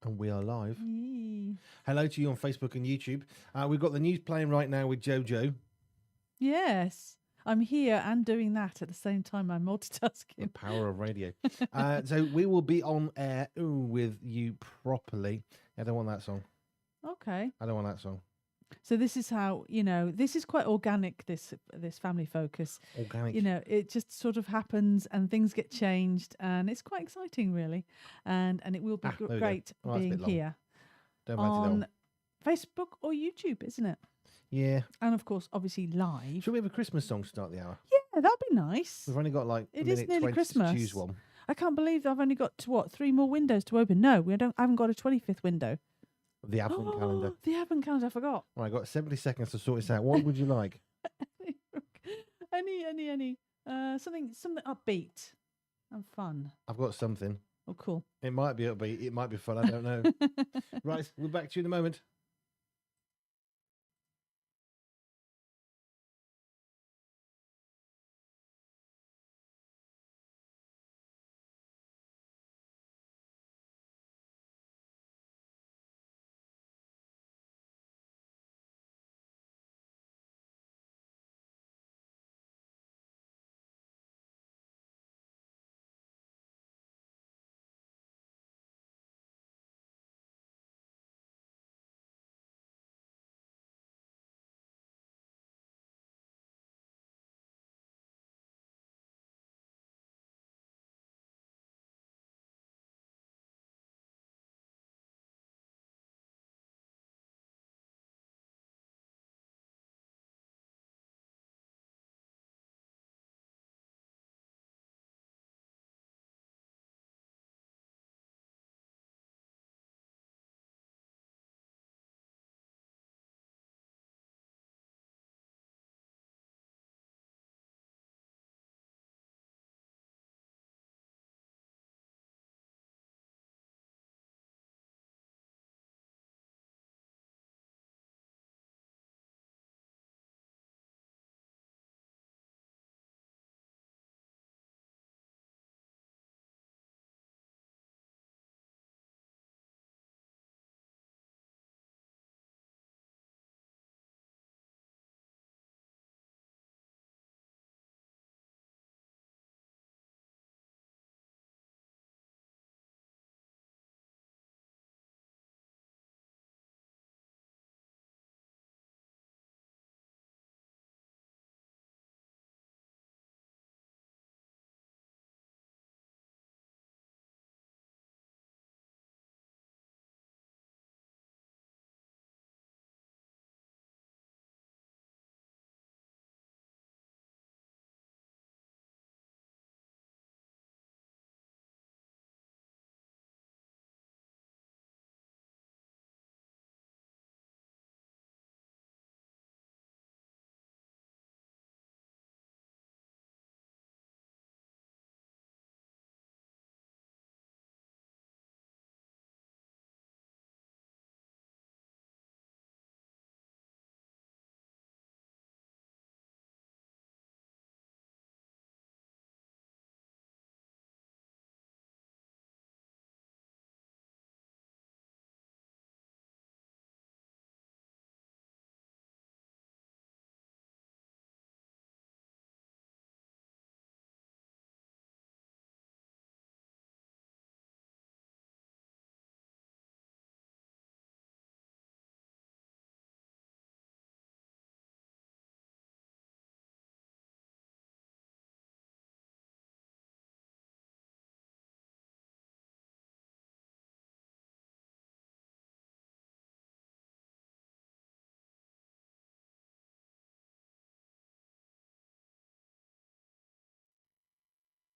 And we are live. Yee. Hello to you on Facebook and YouTube. We've got the news playing right now with Jojo. Yes, I'm here and doing that at the same time. I'm The multitasking. power of radio. So we will be on air with you properly. I don't want that song. Okay. I don't want that song. So this is how, this is quite organic, this family focus. Organic. It just sort of happens and things get changed and it's quite exciting, really. And it will be there we go. great Oh, that's a bit being long. here Don't mind it on long. Facebook or YouTube, isn't it? Yeah. And of course, obviously live. Should we have a Christmas song to start the hour? Yeah, that'd be nice. We've only got like It a is minute nearly 20 Christmas. to choose one. I can't believe I've only got 3 more windows to open. No, I haven't got a 25th window. The Advent calendar. The Advent calendar, I forgot. Right, I've got 70 seconds to sort this out. What would you like? Any. Something upbeat and fun. I've got something. Oh, cool. It might be upbeat. It might be fun. I don't know. Right, we're back to you in a moment.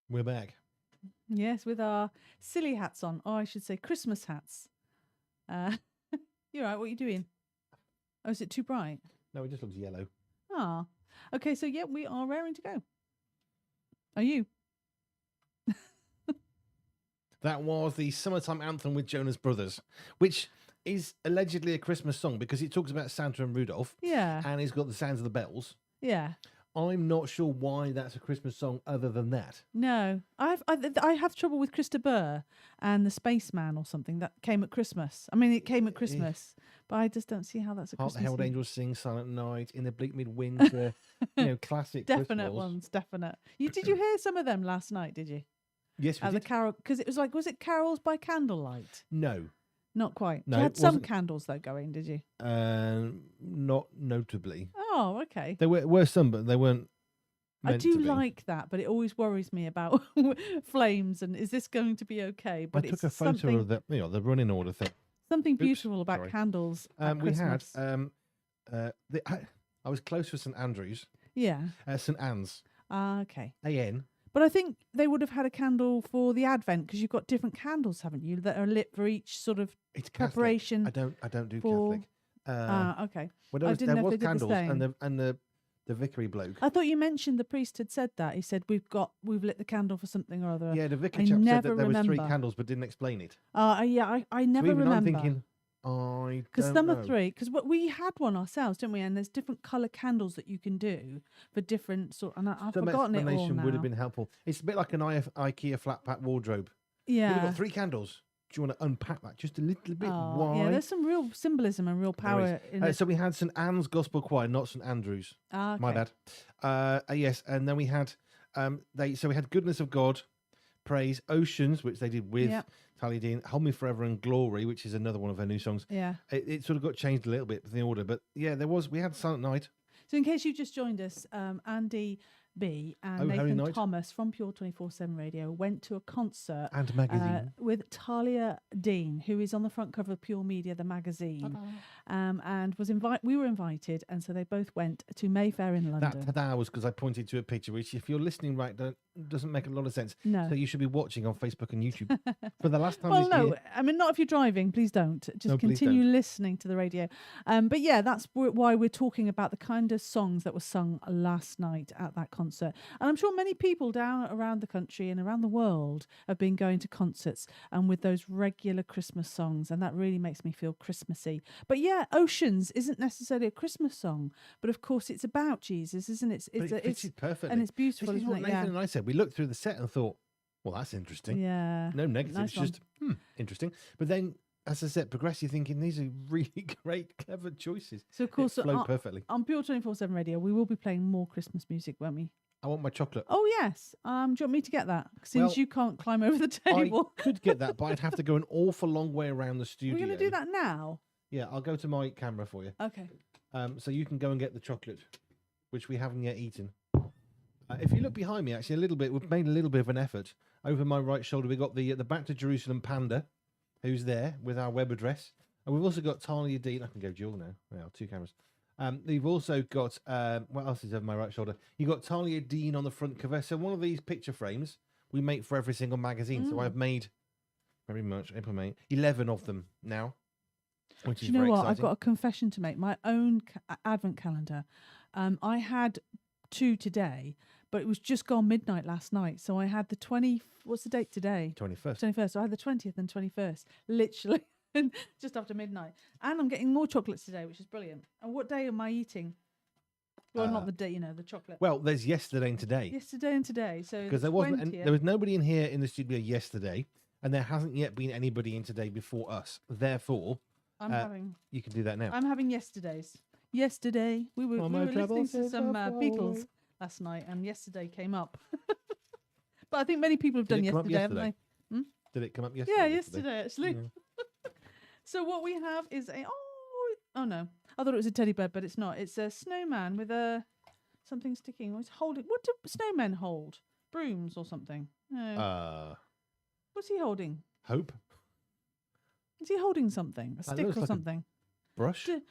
We're back. Yes, with our silly hats on, or I should say Christmas hats. You're right, what are you doing? Oh, is it too bright? No, it just looks yellow. Ah. Okay, so yeah, we are raring to go. Are you? That was the summertime anthem with Jonas Brothers, which is allegedly a Christmas song because it talks about Santa and Rudolph. Yeah. And it's got the sounds of the bells. Yeah. I'm not sure why that's a Christmas song other than that. No, I have trouble with Christa Burr and the Spaceman or something that came at Christmas. I mean, it came at Christmas, but I just don't see how that's a Hark the Christmas. Herald Angels Sing, Silent Night, In the Bleak Midwinter, classic Definite Christmas. ones, definite. Did you hear some of them last night? Did you? Yes, we At the did. carol, because it was like, was it carols by candlelight? No, Not quite. No, You it had some wasn't. candles though going, did you? not notably. Oh, okay. There were some, but they weren't. I Meant do to be. like that, but it always worries me about flames and is this going to be okay? But I it's took a photo something, of the running order thing. something Oops, beautiful about sorry. candles at We had Christmas. I was close with St Andrews, Yeah. St Anne's, Okay. AN. But I think they would have had a candle for the Advent because you've got different candles, haven't you, that are lit for each sort of It's Catholic. preparation. I don't do for- Catholic. Okay. Well, there I was, didn't there know if was they did the candles, same. and the vicary bloke. I thought you mentioned the priest had said that. He said we've lit the candle for something or other. Yeah, the vicar I chap said never that there was 3 remember. candles, but didn't explain it. Yeah, I never so even remember. I'm thinking, I Because don't some know. are 3. Because we had one ourselves, didn't we? And there's different colour candles that you can do for different sort. And I've Some forgotten it all explanation now. would have been helpful. It's a bit like an IKEA flat pack wardrobe. We've Yeah. got 3 candles. Do you want to unpack that just a little bit? Oh, Why? yeah, there's some real symbolism and real There is. power in it. So we had St Anne's Gospel Choir, not St Andrews. Okay. My bad. Yes, and then we had we had Goodness of God, Praise, Oceans, which they did with Yep. Talia Dean, Hold Me Forever and Glory, which is another one of her new songs. Yeah. It sort of got changed a little bit in the order, but yeah, we had Silent Night. So in case you just joined us, Andy B and Oh, Holy Nathan Night. Thomas from Pure 247 Radio went to a concert And magazine. with Talia Dean, who is on the front cover of Pure Media, the magazine, and we were invited, and so they both went to Mayfair in London. That tada was because I pointed to a picture, which if you're listening right, doesn't make a lot of sense. No. So you should be watching on Facebook and YouTube. For the last time Well, this no, year. I mean, not if you're driving. Please don't. Just No, please continue don't. listening to the radio. But yeah, that's why we're talking about the kind of songs that were sung last night at that concert. And I'm sure many people down around the country and around the world have been going to concerts and with those regular Christmas songs, and that really makes me feel Christmassy. But yeah, Oceans isn't necessarily a Christmas song, but of course it's about Jesus, isn't it? But it fits it perfectly. and it's beautiful, This is isn't what it? Nathan Yeah. and I said. We looked through the set and thought, well, that's interesting. Yeah. No negative, Nice it's just interesting. But then, as I said, progress, you're thinking these are really great, clever choices. So of course, It flowed perfectly. on Pure 247 Radio, we will be playing more Christmas music, won't we? I want my chocolate. Oh yes. Do you want me to get that? Since Well, you can't climb over the table. I could get that, but I'd have to go an awful long way around the We're studio. going to do that now. Yeah, I'll go to my camera for you. Okay. So you can go and get the chocolate, which we haven't yet eaten. If you look behind me, actually, a little bit, we've made a little bit of an effort. Over my right shoulder, we've got the Back to Jerusalem Panda, who's there with our web address. And we've also got Talia Dean. I can go dual now. Wow, 2 cameras. We've also got, what else is over my right shoulder? You've got Talia Dean on the front cover. So one of these picture frames we make for every single magazine. So I've made very much, April, May, 11 of them now, which Do is you know very what? exciting. I've got a confession to make. My own advent calendar. I had 2 today, but it was just gone midnight last night. So I had the 20. What's the date today? 21st. 21st. So I had the 20th and 21st, literally just after midnight. And I'm getting more chocolates today, which is brilliant. And what day am I eating? Well, not the day, the chocolate. Well, there's yesterday and today. Yesterday and today. So Because there was nobody in here in the studio yesterday, and there hasn't yet been anybody in today before us. Therefore, you can do that now. I'm having yesterday's. Yesterday we were listening to some Beatles last night, and yesterday came up. But I think many people have Did done it come up yesterday, haven't yesterday? they? Did it come up yesterday? Yeah, yesterday actually. Yeah. So what we have is oh no, I thought it was a teddy bear, but it's not. It's a snowman with something sticking. He's holding. What do snowmen hold? Brooms or something? No. What's he holding? Hope. Is he holding something? A That stick looks or like a something? Brush. Did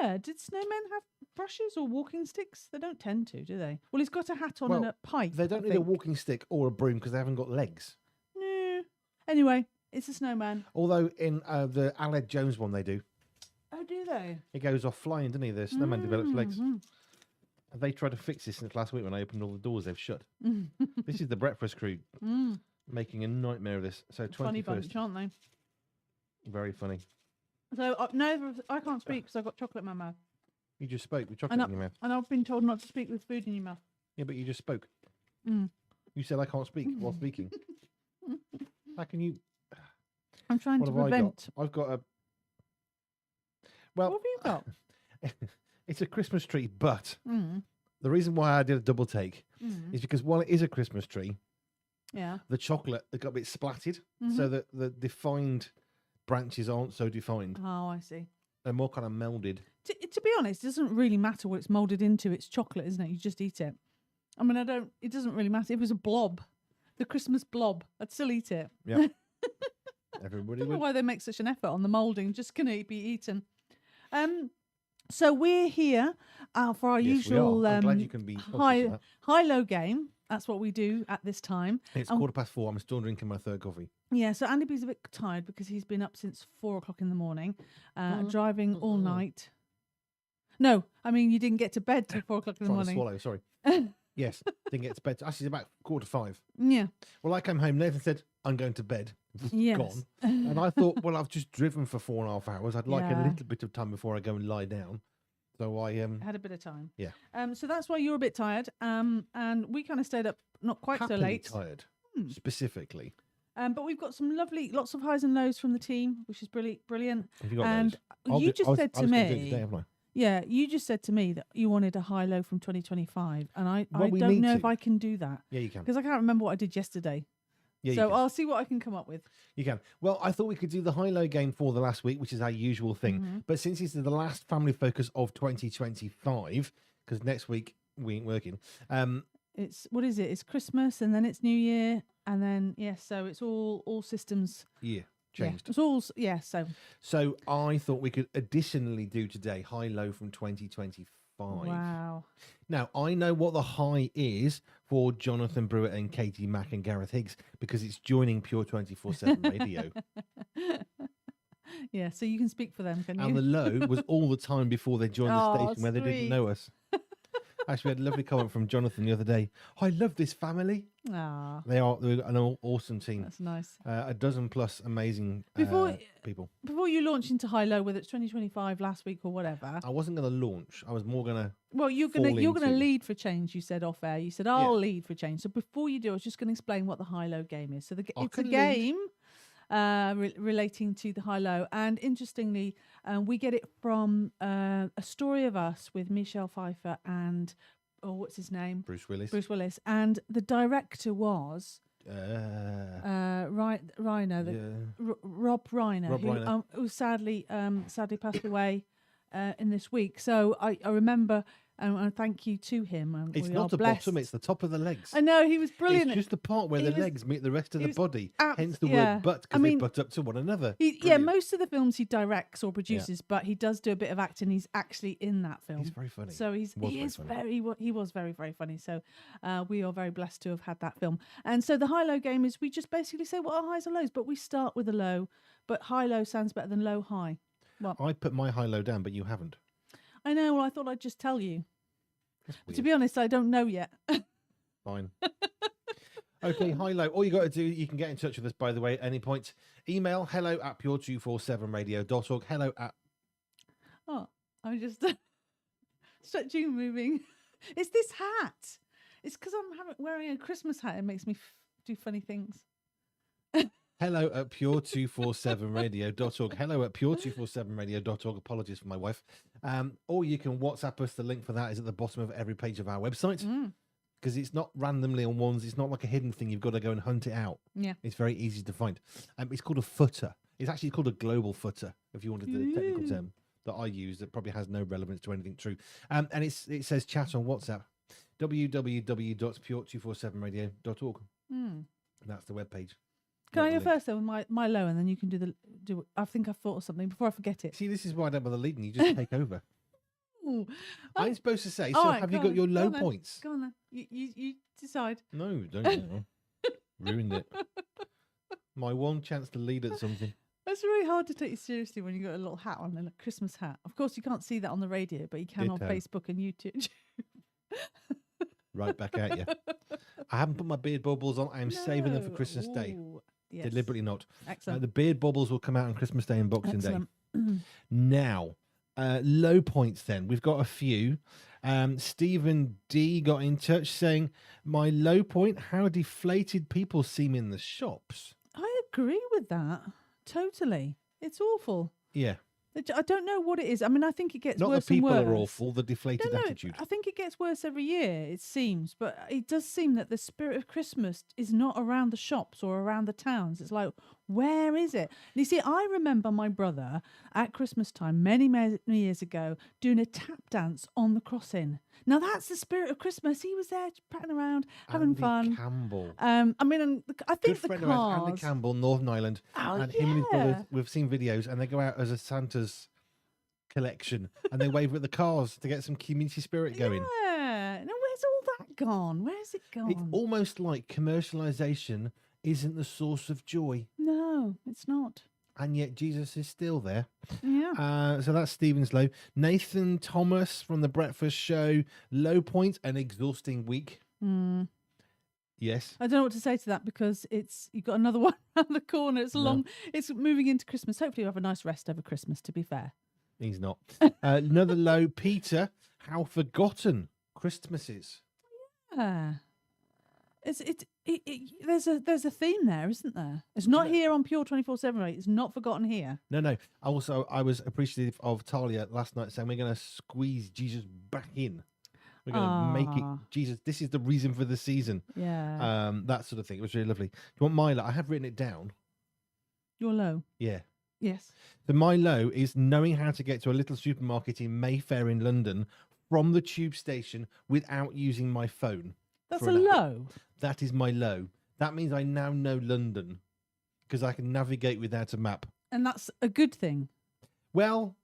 snowmen have brushes or walking sticks? They don't tend to, do they? Well, he's got a hat on and a pipe. They don't I need a think. walking stick or a broom because they haven't got legs. No. Anyway, it's a snowman. Although in the Aled Jones one they do. Oh, do they? He goes off flying, doesn't he? The snowman develops legs. Mhm. They tried to fix this since last week when I opened all the doors. They've shut. This is the breakfast crew making a nightmare of this. So 21st. Funny bunch, aren't they? Very funny. So no, I can't speak because I've got chocolate in my mouth, You just spoke with chocolate in your mouth. and I've been told not to speak with food in your mouth. Yeah, but you just spoke. Mm. You said I can't speak while speaking. How can you? I'm trying What to have I got? prevent. I've got a. What Well, have you got? it's a Christmas tree, but Mm. the reason why I did a double take Mm. is because while it is a Christmas tree, Yeah. the chocolate got a bit splattered, Mhm. so that the defined branches aren't so defined. Oh, I see. They're more kind of melded. To be honest, it doesn't really matter what it's molded into. It's chocolate, isn't it? You just eat it. I mean, it doesn't really matter. If it was a blob, the Christmas blob, I'd still eat it. Yeah. I Everybody don't know would. why they make such an effort on the moulding. Just going to be eaten. So we're here for our Yes, usual we are. I'm glad you can be conscious of that. high-low game. That's what we do at this time. It's 4:15. I'm still drinking my third coffee. Yeah, so Andy B's a bit tired because he's been up since 4 o'clock in the morning, driving all night. No, I mean you didn't get to bed till 4 o'clock in the Trying to morning. swallow. Sorry. Yes, didn't get to bed. Actually, it's about 4:45. Yeah. Well, I came home. Nathan said, "I'm going to bed." Yes. Gone. And I thought, well, I've just driven for 4.5 hours. I'd like a Yeah. little bit of time before I go and lie down. So I Had a bit of time. Yeah. So that's why you're a bit tired. And we kind of stayed up not quite so happily late. tired, specifically. But we've got some lots of highs and lows from the team, which is brilliant. Have you got And those? you just said I to was gonna do it me, today, haven't I? yeah, you just said to me that you wanted a high low from 2025, and I Well, we don't need know if to. I can do that Yeah, you can. because I can't remember what I did yesterday. Yeah, you So can. I'll see what I can come up with. You can. Well, I thought we could do the high-low game for the last week, which is our usual thing. Mm-hmm. But since it's the last family focus of 2025, because next week we ain't working, It's what is it? It's Christmas and then it's New Year and then so it's all systems changed. Yeah, it's all So So I thought we could additionally do today high-low from 2025. wow. Now, I know what the high is for Jonathan Brewer and Katie Mack and Gareth Higgs because it's joining Pure 247 Radio. Yeah, so you can speak for them, can you? And the low was all the time before they joined the Oh, station where they didn't sweet. know us. Actually, we had a lovely comment from Jonathan the other day. I love this family. Ah, They're an awesome team. that's nice. A dozen plus amazing people. Before you launch into high low, whether it's 2025 last week or whatever. I wasn't going to launch. I was more going to. Well, you're fall gonna into- lead for change. You said off air. You said I'll lead for change. So before you do, I was just going to explain what the high low game is. So it's a can lead. game relating to the high low, and interestingly, we get it from A Story of Us with Michelle Pfeiffer and what's his name, Bruce Willis. Bruce Willis, and the director was Yeah. Reiner, Rob Reiner, Rob Reiner. who sadly passed away in this week. So I remember, and thank you to him. It's we not are the blessed. bottom, it's the top of the legs. I know he was brilliant. It's just the part where He the was- legs meet the rest of he the was body. abs- Hence the yeah. word butt, I because they mean, butt up to one another. Yeah, Brilliant. most of the films he directs or produces, but he does do a bit of acting. He's actually in that film. He's very funny. So he was very, very funny. So we are very blessed to have had that film. And so the high-low game is we just basically say what our highs and lows, but we start with a low. But high-low sounds better than low-high. Well, I put my high-low down, but you haven't. I know. Well, I thought I'd just tell you. That's But to weird. be honest, I don't know yet. Fine. Okay, high-low. All you got to do, you can get in touch with us, by the way, at any point. Email hello@pure247radio.org. Hello at... Oh, I'm just stretching, moving. It's this hat. It's because I'm wearing a Christmas hat. It makes me do funny things. hello@pure247radio.org. hello@pure247radio.org. Apologies for my wife. Or you can WhatsApp us. The link for that is at the bottom of every page of our website. Because it's not randomly on ones. It's not like a hidden thing. You've got to go and hunt it out. Yeah. It's very easy to find. It's called a footer. It's actually called a global footer, if you wanted the technical term that I use that probably has no relevance to anything true. And it says chat on WhatsApp. www.pure247radio.org. That's the webpage. Can I go first then with my low, and then you can do I think I've thought of something before I forget it. See, this is why I don't bother leading. You just take over. Ooh. I'm supposed to say, All so right, have you go got on, your go low on then. points? Go on then. You decide. No, don't you know. Ruined it. My one chance to lead at something. It's really hard to take you seriously when you got a little hat on and a Christmas hat. Of course, you can't see that on the radio, but you can on Ditto. Facebook and YouTube. Right back at you. I haven't put my beard bubbles on. I am saving them for No. Christmas Day. Ooh, yes. Deliberately not. Excellent. The beard bubbles will come out on Christmas Day and Boxing Excellent. Day. Now, low points then. We've got a few. Stephen D got in touch saying, my low point, how deflated people seem in the shops. I agree with that. Totally. It's awful. Yeah. I don't know what it is. I mean, I think it gets Not worse the people and worse. are awful, the deflated attitude. I think it gets worse every year, it seems. But it does seem that the spirit of Christmas is not around the shops or around the towns. It's like, where is it? And you see, I remember my brother at Christmas time, many, many years ago, doing a tap dance on the crossing. Now, that's the spirit of Christmas. He was there prattling around, having Andy fun. Campbell. I mean, I think Good friend the of ours, cars... Andy Campbell, Northern Ireland. Oh, and him and his brothers, yeah. we've seen videos, and they go out as a Santa's collection, and they wave at the cars to get some community spirit going. Yeah. Now, where's all that gone? Where's it gone? It's almost like commercialization isn't the source of joy, No, it's not. and yet Jesus is still there. Yeah. So that's Stephen's low. Nathan Thomas from the Breakfast Show, low point, an exhausting week. Mm. Yes. I don't know what to say to that because you've got another one around the corner. It's it's moving into Christmas. Hopefully you have a nice rest over Christmas, to be fair. He's not. Another low, Peter, how forgotten Christmas is. Yeah. There's a theme there, isn't there? It's not here on Pure 24/7, right? It's not forgotten here. No. Also, I was appreciative of Talia last night saying we're going to squeeze Jesus back in. We're going to make it Jesus. This is the reason for the season. Yeah. That sort of thing. It was really lovely. Do you want my low? I have written it down. You're low. Yeah. Yes. The my low is knowing how to get to a little supermarket in Mayfair in London from the tube station without using my phone. That's for a an hour. low. That is my low. That means I now know London because I can navigate without a map. And that's a good thing. Well,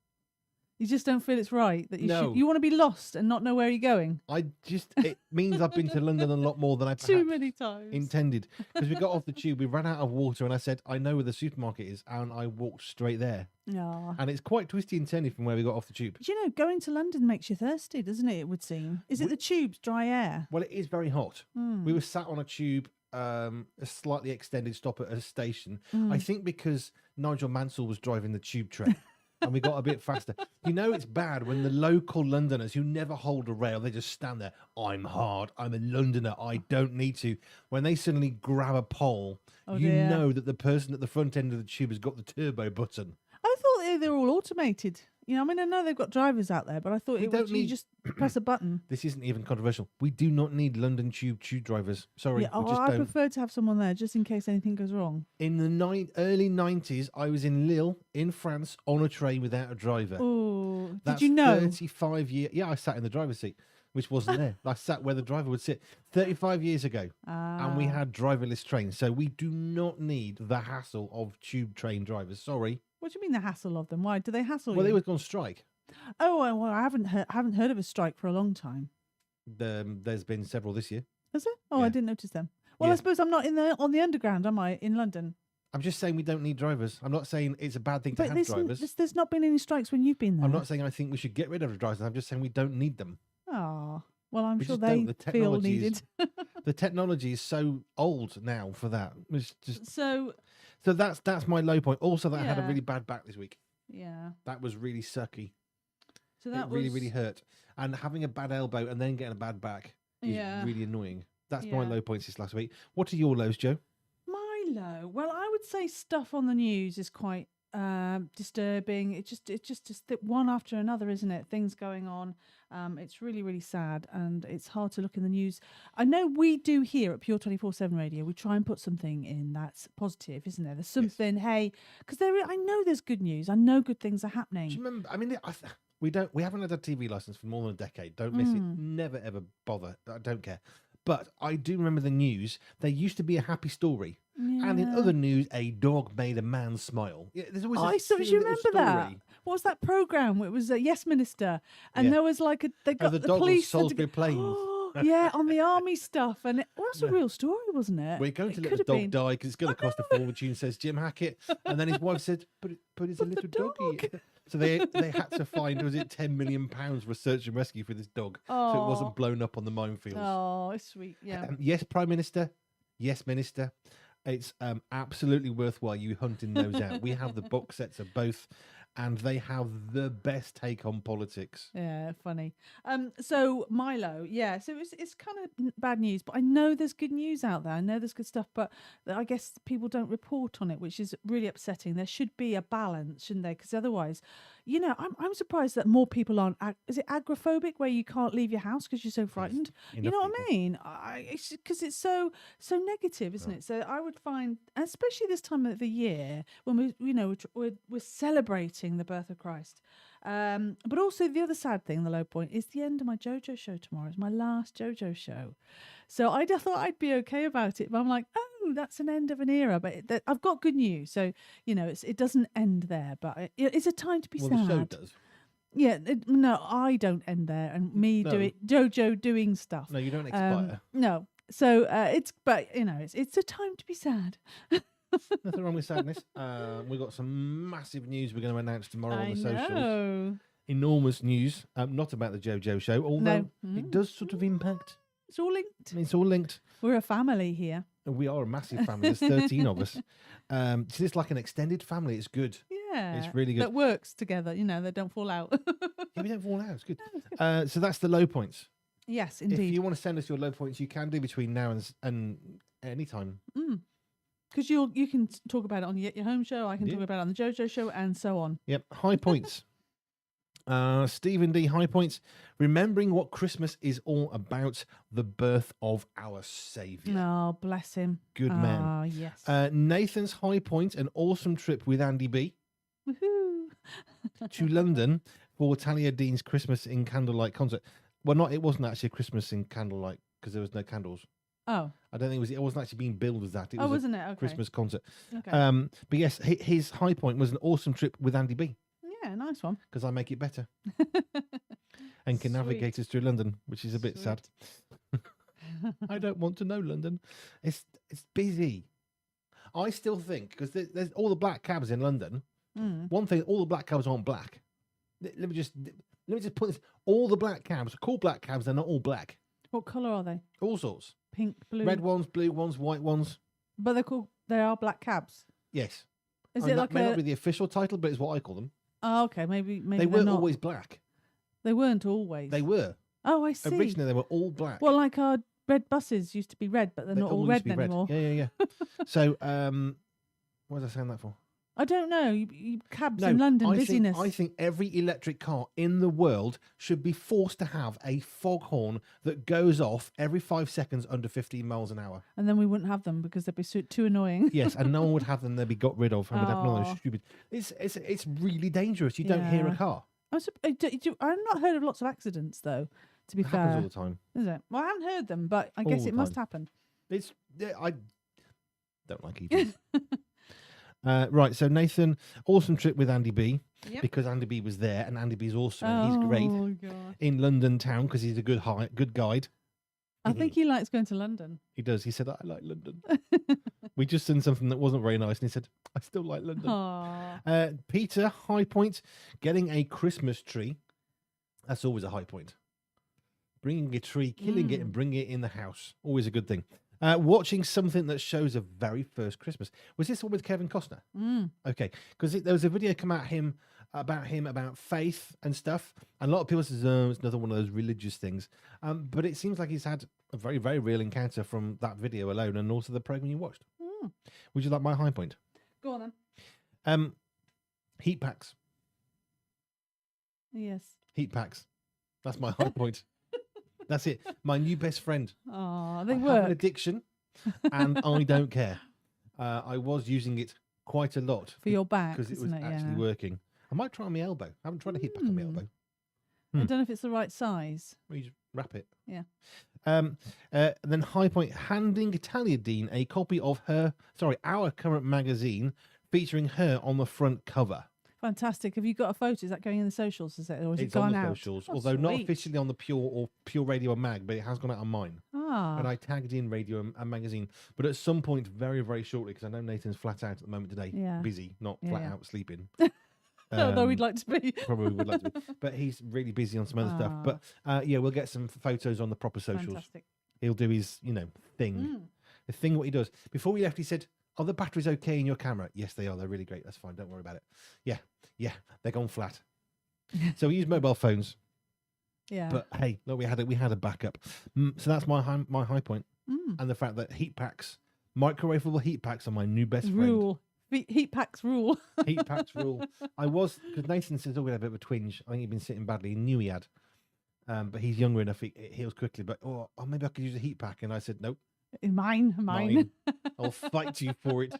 You just don't feel it's right that you No. you want to be lost and not know where you're going. it means I've been to London a lot more than I Too perhaps many times. intended. Because we got off the tube, we ran out of water, and I said, I know where the supermarket is, and I walked straight there. Yeah. And it's quite twisty and turny from where we got off the tube. But you know, going to London makes you thirsty, doesn't it? It would seem. Is it the tube's dry air? Well, it is very hot. We were sat on a tube, a slightly extended stop at a station. I think because Nigel Mansell was driving the tube train. And we got a bit faster. You know, it's bad when the local Londoners who never hold a rail, they just stand there. I'm hard. I'm a Londoner. I don't need to. When they suddenly grab a pole, you know that the person at the front end of the tube has got the turbo button. I thought they were all automated. You know, I mean, I know they've got drivers out there, but I thought you just press a button. This isn't even controversial. We do not need London tube drivers. Sorry, Yeah, we just I don't. prefer to have someone there just in case anything goes wrong. In the early 90s, I was in Lille, in France, on a train without a driver. Oh, That's did you know? 35 years. Yeah, I sat in the driver's seat, which wasn't there. I sat where the driver would sit 35 years ago, and we had driverless trains. So we do not need the hassle of tube train drivers. Sorry. What do you mean the hassle of them? Why do they hassle Well, you? they were on strike. Oh, well, I haven't heard of a strike for a long time. There's been several this year. Is it? Oh, Yeah. I didn't notice them. Well, Yeah. I suppose I'm not on the underground, am I? In London. I'm just saying we don't need drivers. I'm not saying it's a bad thing to But have drivers. there's not been any strikes when you've been there. I'm not saying I think we should get rid of the drivers. I'm just saying we don't need them. Oh, well, I'm We sure just they don't. The feel technology needed. The technology is so old now for that. It's just So that's my low point. Also, that I had a Yeah. really bad back this week. yeah. That was really sucky. So that It really, was really hurt. And having a bad elbow and then getting a bad back is Yeah. really annoying. That's my Yeah. low points this last week. What are your lows, Joe? my low. Well, I would say stuff on the news is quite disturbing. It's just that one after another, isn't it? Things going on. It's really, really sad, and it's hard to look in the news. I know we do here at Pure 24/7 Radio. We try and put something in that's positive, isn't there? There's something, hey, because I know there's good news. I know good things are Do you happening. remember? I mean, we haven't had a TV license for more than a decade. Don't miss it. Never ever bother. I don't care. But I do remember the news. There used to be a happy story, and in Yeah. other news, a dog made a man smile. Yeah, there's always. Oh, a I so silly do you little remember that? story. What was that program? It was a Yes Minister, and Yeah. there was like they got the the dog was police had to Salisbury go- Plains. yeah, on the army stuff, and that's a Yeah. real story, wasn't it? We're going to It let could the have dog been. die because it's going to cost a fortune, says Jim Hackett. And then his wife said, but it's a But the little doggy. So they had to find, was it £10 million for search and rescue for this dog? So it Oh. wasn't blown up on the minefields. Oh, it's sweet. Yeah. Yes, Prime Minister. Yes, Minister. It's absolutely worthwhile you hunting those out. We have the box sets of both. and they have the best take on politics. Yeah, funny. So Milo, yeah. So it's kind of bad news, but I know there's good news out there. I know there's good stuff, but I guess people don't report on it, which is really upsetting. There should be a balance, shouldn't there? Because otherwise, I'm surprised that more people aren't. Is it agoraphobic, where you can't leave your house because you're so frightened? You know what I mean? It's because it's so negative, isn't it? So I would find, especially this time of the year when we're celebrating the birth of Christ. But also the other sad thing, the low point, is the end of my JoJo show tomorrow. It's my last JoJo show. So I thought I'd be okay about it. But I'm like, oh, that's an end of an era. But I've got good news. So, it doesn't end there. But it's a time to be sad. The show does. Yeah, no, I don't end there. And JoJo doing stuff. No, you don't expire. No. So it's a time to be sad. Nothing wrong with sadness. We've got some massive news we're going to announce tomorrow on the socials. Enormous news. Not about the JoJo show, although it does sort of impact. It's all linked. It's all linked. We're a family here. We are a massive family. There's 13 of us. So it's like an extended family. It's good. Yeah. It's really good. That works together. They don't fall out. Yeah, we don't fall out. It's good. So that's the low points. Yes, indeed. If you want to send us your low points, you can do between now and any time. Because you can talk about it on your home show. I can talk about it on the JoJo show, and so on. Yep. High points. Stephen D. High points. Remembering what Christmas is all about, the birth of our Saviour. Oh, bless him. Good man. Ah, yes. Nathan's high point, an awesome trip with Andy B. Woohoo. To London for Talia Dean's Christmas in Candlelight concert. Well, it wasn't actually a Christmas in Candlelight because there was no candles. Oh. I don't think it wasn't actually being billed as that. It was was wasn't it? Okay. Christmas concert. Okay. But yes, his high point was an awesome trip with Andy B. Yeah, nice one. Because I make it better. And can navigate us through London, which is a bit sad. I don't want to know London. It's busy. I still think, because there's all the black cabs in London. One thing, all the black cabs aren't black. Let me just put this. All the black cabs are called black cabs. They're not all black. What colour are they? All sorts. Pink, blue. Red ones, blue ones, white ones. But they are black cabs. Yes. Is it it that may not be the official title, but it's what I call them. Oh, okay. Maybe they weren't always black. They weren't always. They were. Oh, I see. Originally, they were all black. Well, like our red buses used to be red, but they're not all red anymore. Yeah. So, what was I saying that for? I don't know. Cabs in London, busyness. I think every electric car in the world should be forced to have a foghorn that goes off every 5 seconds under 15 miles an hour. And then we wouldn't have them because they'd be too annoying. Yes, and no one would have them. They'd be got rid of. And we'd have none of those stupid. It's really dangerous. You don't hear a car. I've not heard of lots of accidents though. To be fair, happens all the time. Is it? Well, I haven't heard them, but I guess it must happen. I don't like EVs. Right, so Nathan, awesome trip with Andy B. Yep. Because Andy B was there, and Andy B's awesome. And he's great in London town because he's a good guide. I think he likes going to London. He does. He said, I like London. We just did something that wasn't very nice, and he said, I still like London. Peter, high point, getting a Christmas tree. That's always a high point. Bringing a tree, killing it, and bringing it in the house. Always a good thing. Watching something that shows a very first Christmas. Was this one with Kevin Costner? Okay, because there was a video come out about faith and stuff, and a lot of people says, "Oh, it's another one of those religious things." But it seems like he's had a very, very real encounter from that video alone, and also the program you watched. Would you like my high point? Go on then. Heat packs. Yes. Heat packs. That's my high point. That's it. My new best friend. Oh, they I work. have an addiction, and I don't care. I was using it quite a lot for your back because it was actually working. I might try on my elbow. I haven't tried a heat pack on my elbow. I don't know if it's the right size. Well, you just wrap it. Yeah. Then high point, handing Talia Dean a copy of our current magazine featuring her on the front cover. Fantastic. Have you got a photo? Is that going in the socials? Is it, or is it's it gone on the out? Socials, Oh, although not sweet. officially on the Pure Radio Mag, but it has gone out on mine. And I tagged in Radio and Magazine. But at some point, very, very shortly, because I know Nathan's flat out at the moment today, busy, not flat out sleeping. Although we'd like to be. Probably would like to be. But he's really busy on some other stuff. But we'll get some photos on the proper socials. Fantastic. He'll do his, thing. The thing what he does. Before he left, he said, Are the batteries okay in your camera? Yes, they are. They're really great. That's fine. Don't worry about it. Yeah, they're gone flat. So we use mobile phones, Yeah. but hey, look, we had a backup. So that's my high point, and the fact that heat packs, microwavable heat packs, are my new best friend. Rule. Heat packs rule. Heat packs rule. Because Nathan says, "Oh, we had a bit of a twinge. I think he'd been sitting badly. He knew he had, but he's younger enough. It heals quickly. But maybe I could use a heat pack." And I said, "Nope, Mine. I'll fight you for it.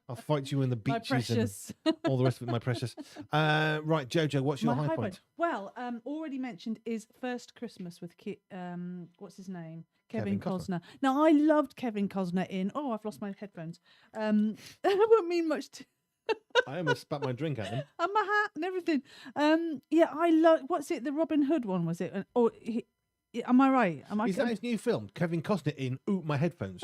I'll fight you in the My beaches precious. and all the rest of it, my precious." Right, Jojo, what's your My high point? Well, already mentioned is First Christmas with what's his name? Kevin Costner. Now, I loved Kevin Costner in. Oh, I've lost my headphones. I won't mean much to. I almost spat my drink at him. And my hat and everything. Yeah, I love. What's it? The Robin Hood one, was it? Am I right? Is that his new film? Kevin Costner in "Ooh, my headphones."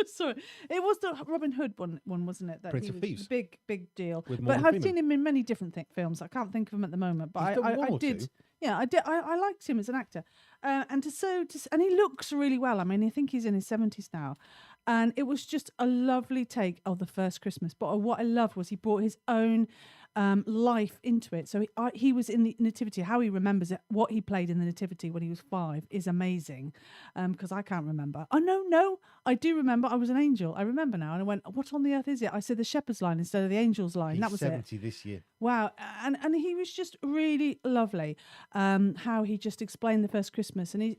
Sorry, it was the Robin Hood one, wasn't it? That Prince he of was Thieves. the big deal. With But Morgan I've Freeman. seen him in many different films. I can't think of him at the moment, but He's done one I or did. two. Yeah, I did. I liked him as an actor, and and he looks really well. I mean, I think he's in his 70s now, and it was just a lovely take of the First Christmas. But what I loved was he brought his own life into it. So he was in the Nativity. How he remembers it, what he played in the Nativity when he was 5 is amazing. Because I can't remember. Oh no, I do remember. I was an angel. I remember now. And I went, "What on the earth is it?" I said the shepherd's line instead of the angel's line. He's That was 70 this year. Wow, and he was just really lovely. How he just explained the First Christmas, and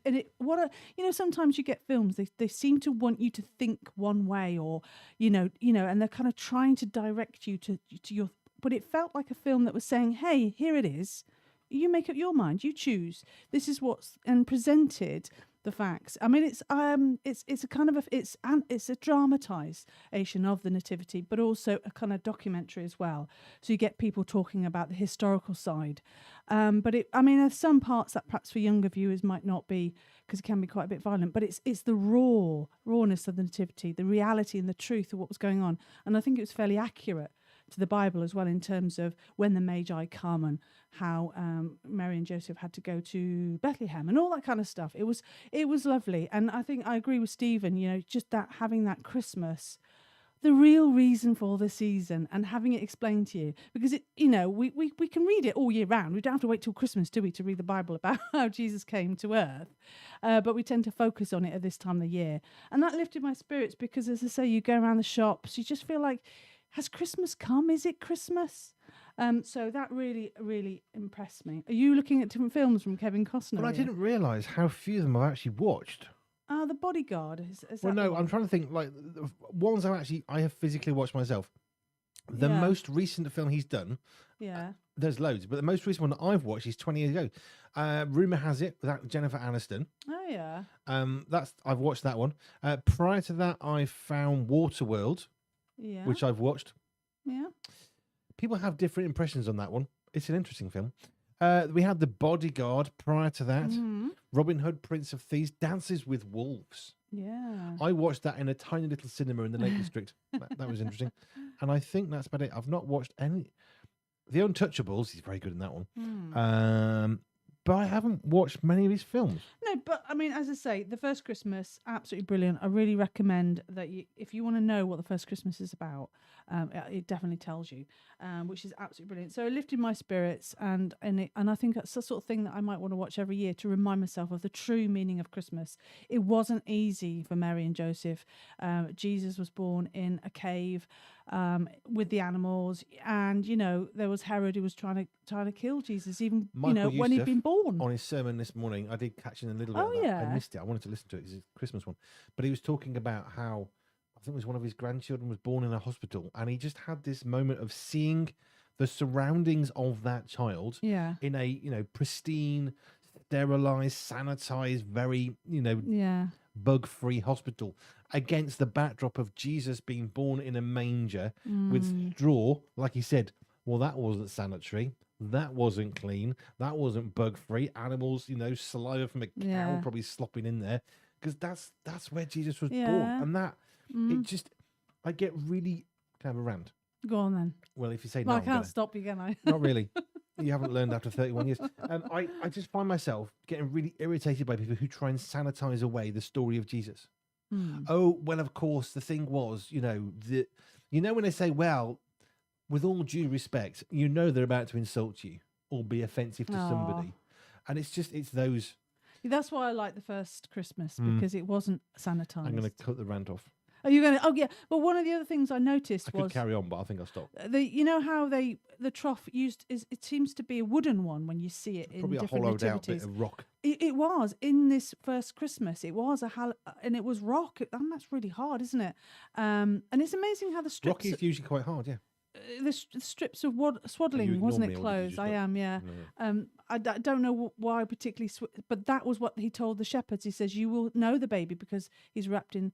sometimes you get films they seem to want you to think one way, or and they're kind of trying to direct you to your. But it felt like a film that was saying, "Hey, here it is. You make up your mind. You choose. This is what's," and presented the facts. I mean, it's a kind of it's a dramatization of the Nativity, but also a kind of documentary as well. So you get people talking about the historical side. But there's some parts that perhaps for younger viewers might not be, because it can be quite a bit violent. But it's the rawness of the Nativity, the reality and the truth of what was going on. And I think it was fairly accurate to the Bible as well, in terms of when the Magi come and how Mary and Joseph had to go to Bethlehem and all that kind of stuff. It was lovely, and I think I agree with Stephen. Just that, having that Christmas, the real reason for the season, and having it explained to you, because we can read it all year round. We don't have to wait till Christmas, do we, to read the Bible about how Jesus came to earth, but we tend to focus on it at this time of the year, and that lifted my spirits, because, as I say, you go around the shops, you just feel like, has Christmas come? Is it Christmas? So that really, really impressed me. Are you looking at different films from Kevin Costner? Well, I didn't realise how few of them I've actually watched. The Bodyguard. Is Well, that no, the I'm one? trying to think, like, the ones I have physically watched myself. The Yeah. most recent film he's done, Yeah. there's loads, but the most recent one that I've watched is 20 years ago. Rumour has it, with Jennifer Aniston. Oh, yeah. I've watched that one. Prior to that, I found Waterworld, Yeah. which I've watched. Yeah. People have different impressions on that one. It's an interesting film. We had The Bodyguard prior to that. Mhm. Robin Hood, Prince of Thieves, Dances with Wolves. Yeah. I watched that in a tiny little cinema in the Lake District. That was interesting. And I think that's about it. I've not watched any. The Untouchables, he's very good in that one. But I haven't watched many of his films. No, but I mean, as I say, the First Christmas, absolutely brilliant. I really recommend that if you want to know what the First Christmas is about, it definitely tells you, which is absolutely brilliant. So it lifted my spirits, and I think that's the sort of thing that I might want to watch every year to remind myself of the true meaning of Christmas. It wasn't easy for Mary and Joseph. Jesus was born in a cave with the animals, and there was Herod who was trying to kill Jesus, even Michael when he'd Youssef, been born. On his sermon this morning, I did catch in a little bit Oh, of that. yeah. I missed it. I wanted to listen to it. It's a Christmas one. But he was talking about how, I think it was one of his grandchildren was born in a hospital, and he just had this moment of seeing the surroundings of that child Yeah. in a, pristine, sterilized, sanitized, very, Yeah. bug-free hospital, against the backdrop of Jesus being born in a manger with straw. Like he said, well, that wasn't sanitary. That wasn't clean. That wasn't bug-free. Animals, saliva from a cow Yeah. probably slopping in there, because that's where Jesus was born. Yeah. And that, I get really, can I have a rant? Go on then. Well, if you say Well, no, I can't stop you, can I? not really. You haven't learned after 31 years. I just find myself getting really irritated by people who try and sanitize away the story of Jesus. Oh, well, of course, the thing was, You know when they say, well, with all due respect, you know they're about to insult you or be offensive to somebody. And it's those. That's why I like the first Christmas, because it wasn't sanitized. I'm going to cut the rant off. Are you going to? Oh, yeah. Well, one of the other things I noticed I could carry on, but I think I'll stop. you know how the trough it seems to be a wooden one when you see it Probably in a different hollowed out nativities. bit of rock. It was in this first Christmas. It was and it was rock, and that's really hard, isn't it? And it's amazing how the strips. Rock is usually quite hard, yeah. The strips of swaddling, wasn't it, clothes? I am, yeah. No. I don't know why particularly, but that was what he told the shepherds. He says, you will know the baby because he's wrapped in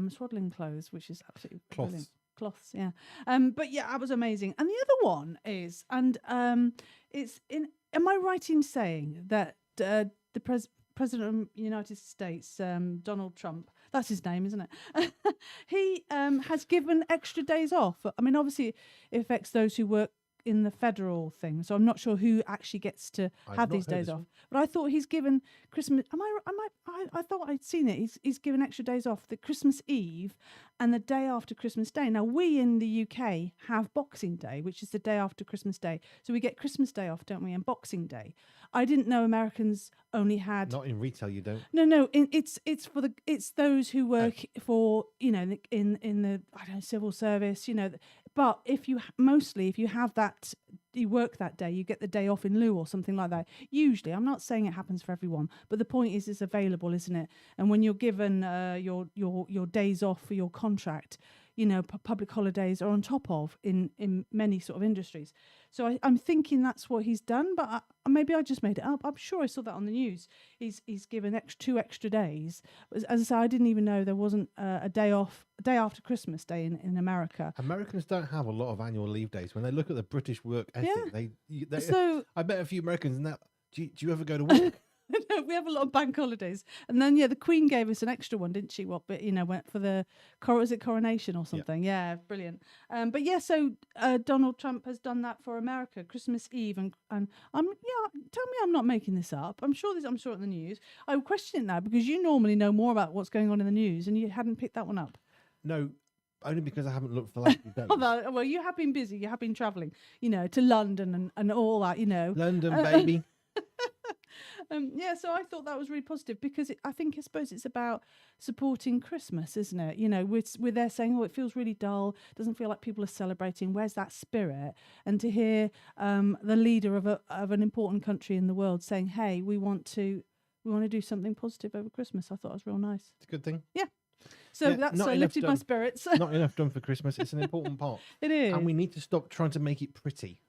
swaddling clothes, which is absolutely brilliant. Cloths, yeah. But yeah, that was amazing. And the other one is, and it's in. Am I right in saying that the President of the United States, Donald Trump, that's his name, isn't it? He has given extra days off. I mean, obviously, it affects those who work in the federal thing, so I'm not sure who actually gets to have these days off. But I thought he's given Christmas. I thought I'd seen it. He's given extra days off, the Christmas Eve and the day after Christmas Day. Now we in the UK have Boxing Day, which is the day after Christmas Day, so we get Christmas Day off, don't we? And Boxing Day. I didn't know Americans only had. Not in retail, you don't. No. It's those who work for in the I don't know, civil service, But if you have that, you work that day, you get the day off in lieu or something like that. Usually, I'm not saying it happens for everyone, but the point is, it's available, isn't it? And when you're given your days off for your contract, public holidays are on top of in many sort of industries. So I'm thinking that's what he's done, but maybe I just made it up. I'm sure I saw that on the news. He's given 2 extra days. As I say, I didn't even know there wasn't a day after Christmas Day in America. Americans don't have a lot of annual leave days. When they look at the British work ethic, they So I bet a few Americans now. Do you ever go to work? No, we have a lot of bank holidays, and then the Queen gave us an extra one, didn't she? But went for the coronation or something. Yeah, brilliant. But yeah, so Donald Trump has done that for America, Christmas Eve, and I'm tell me I'm not making this up. I'm sure in the news. I'm questioning that because you normally know more about what's going on in the news, and you hadn't picked that one up. No. Only because I haven't looked for the last few days. Well, you have been busy. You have been travelling, to London and all that, London, baby. So I thought that was really positive because I suppose it's about supporting Christmas, isn't it? We're there saying, it feels really dull, doesn't feel like people are celebrating. Where's that spirit? And to hear the leader of an important country in the world saying, hey, we want to do something positive over Christmas, I thought it was real nice. It's a good thing. Yeah. So that's lifted my spirits. Not enough done for Christmas. It's an important part. It is. And we need to stop trying to make it pretty.